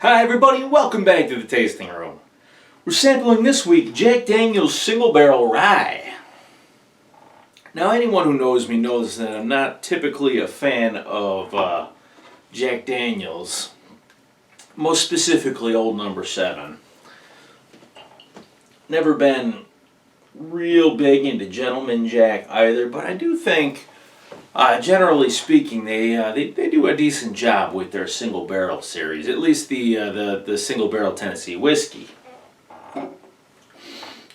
Hi everybody and welcome back to the Tasting Room. We're sampling this week Jack Daniel's Single Barrel Rye. Now anyone who knows me knows that I'm not typically a fan of Jack Daniel's, most specifically Old Number 7. Never been real big into Gentleman Jack either, but I do think generally speaking, they do a decent job with their single barrel series. At least the single barrel Tennessee whiskey. You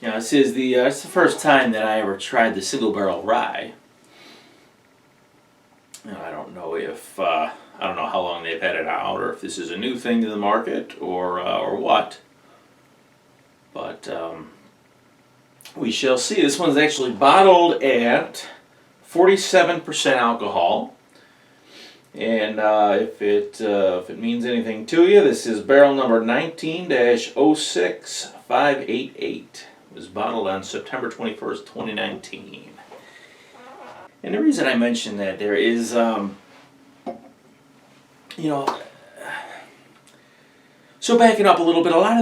know, this is it's the first time that I ever tried the single barrel rye. And I don't know if I don't know how long they've had it out, or if this is a new thing to the market, or what. But we shall see. This one's actually bottled at 47% alcohol, and if it means anything to you, this is barrel number 19-06588. It was bottled on September 21st, 2019. And the reason I mention that there is, so backing up a little bit, a lot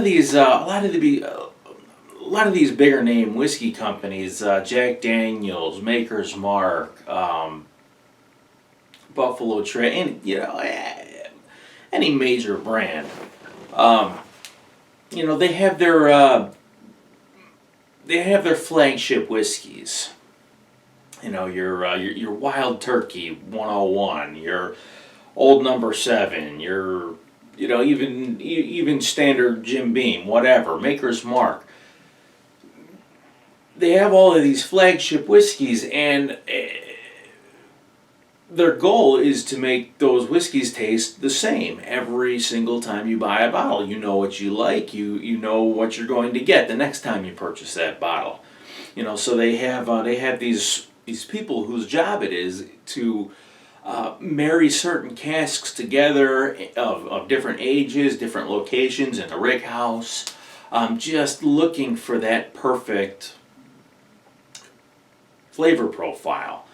of these bigger name whiskey companies, Jack Daniel's, Maker's Mark, Buffalo Trace, and any major brand, they have their flagship whiskeys. Your Wild Turkey 101, your Old Number 7, your even standard Jim Beam, whatever, Maker's Mark. They have all of these flagship whiskeys, and their goal is to make those whiskeys taste the same every single time you buy a bottle. You know what you like, you know what you're going to get the next time you purchase that bottle. So they have these people whose job it is to marry certain casks together of different ages, different locations in the rick house, just looking for that perfect flavor profile.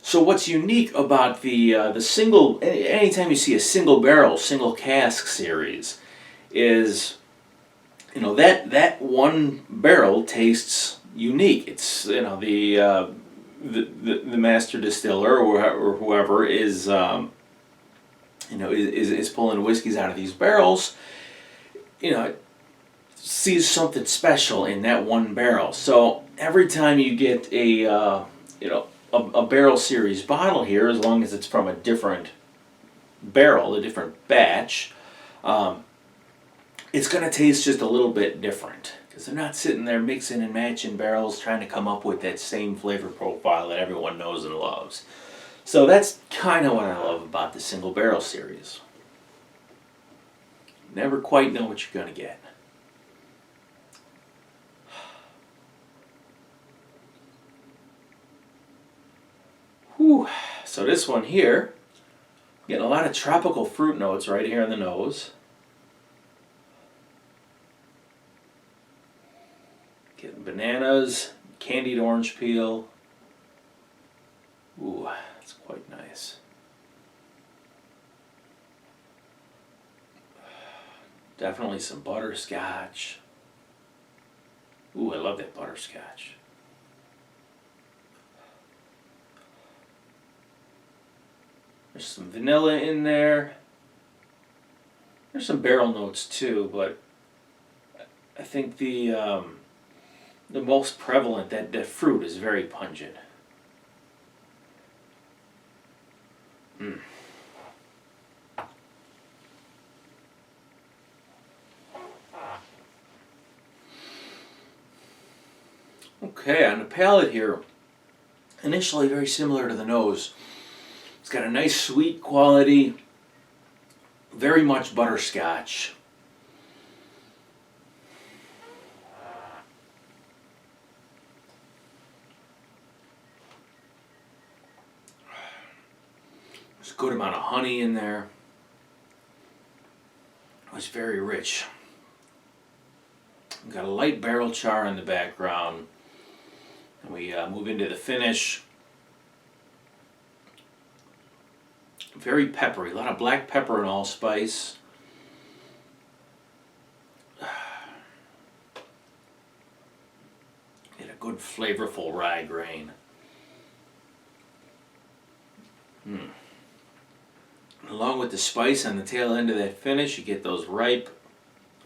So what's unique about the single, anytime you see a single barrel, single cask series, is that one barrel tastes unique. It's the Master Distiller or whoever is pulling whiskeys out of these barrels, sees something special in that one barrel. So every time you get a barrel series bottle here, as long as it's from a different barrel, a different batch, it's going to taste just a little bit different, because they're not sitting there mixing and matching barrels trying to come up with that same flavor profile that everyone knows and loves. So that's kind of what I love about the single barrel series. Never quite know what you're going to get. Whew. So this one here, getting a lot of tropical fruit notes right here on the nose. Getting bananas, candied orange peel. Ooh, that's quite nice. Definitely some butterscotch. Ooh, I love that butterscotch. There's some vanilla in there. There's some barrel notes too, but I think the most prevalent, that fruit is very pungent. Okay, on the palate here, initially very similar to the nose. It's got a nice sweet quality, very much butterscotch. There's a good amount of honey in there. It's very rich. We've got a light barrel char in the background. And we move into the finish. Very peppery, a lot of black pepper and allspice. good flavorful rye grain. Along with the spice on the tail end of that finish, you get those ripe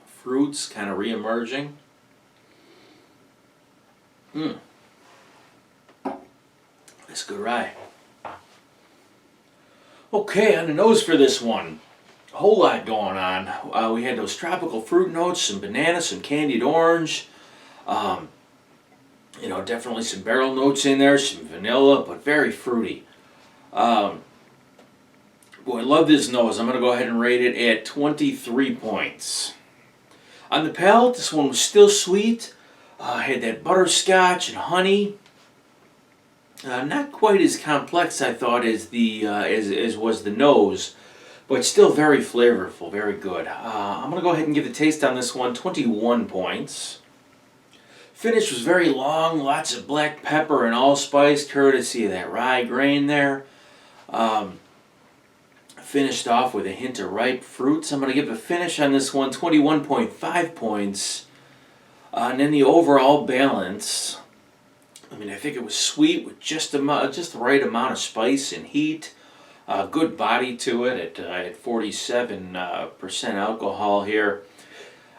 fruits kind of re-emerging. That's good rye. Okay, on the nose for this one, a whole lot going on. We had those tropical fruit notes, some banana, some candied orange. You know, definitely some barrel notes in there, some vanilla, but very fruity. Boy, I love this nose. I'm going to go ahead and rate it at 23 points. On the palate, this one was still sweet. Had that butterscotch and honey. Not quite as complex, I thought, as as was the nose, but still very flavorful, very good. I'm going to go ahead and give the taste on this one 21 points. Finish was very long, lots of black pepper and allspice, courtesy of that rye grain there. Finished off with a hint of ripe fruits. I'm going to give a finish on this one 21.5 points. And then the overall balance, I mean, I think it was sweet with just the right amount of spice and heat. Good body to it at 47% alcohol here.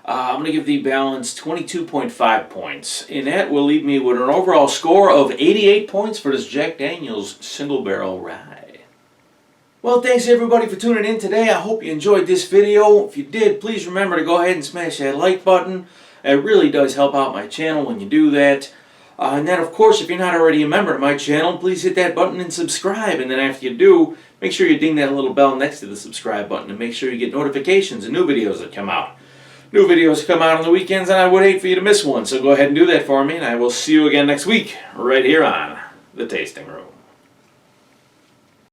I'm going to give the balance 22.5 points. And that will leave me with an overall score of 88 points for this Jack Daniel's Single Barrel Rye. Well, thanks everybody for tuning in today. I hope you enjoyed this video. If you did, please remember to go ahead and smash that like button. It really does help out my channel when you do that. And then, of course, if you're not already a member of my channel, please hit that button and subscribe. And then after you do, make sure you ding that little bell next to the subscribe button and make sure you get notifications of new videos that come out. New videos come out on the weekends, and I would hate for you to miss one. So go ahead and do that for me, and I will see you again next week, right here on The Tasting Room.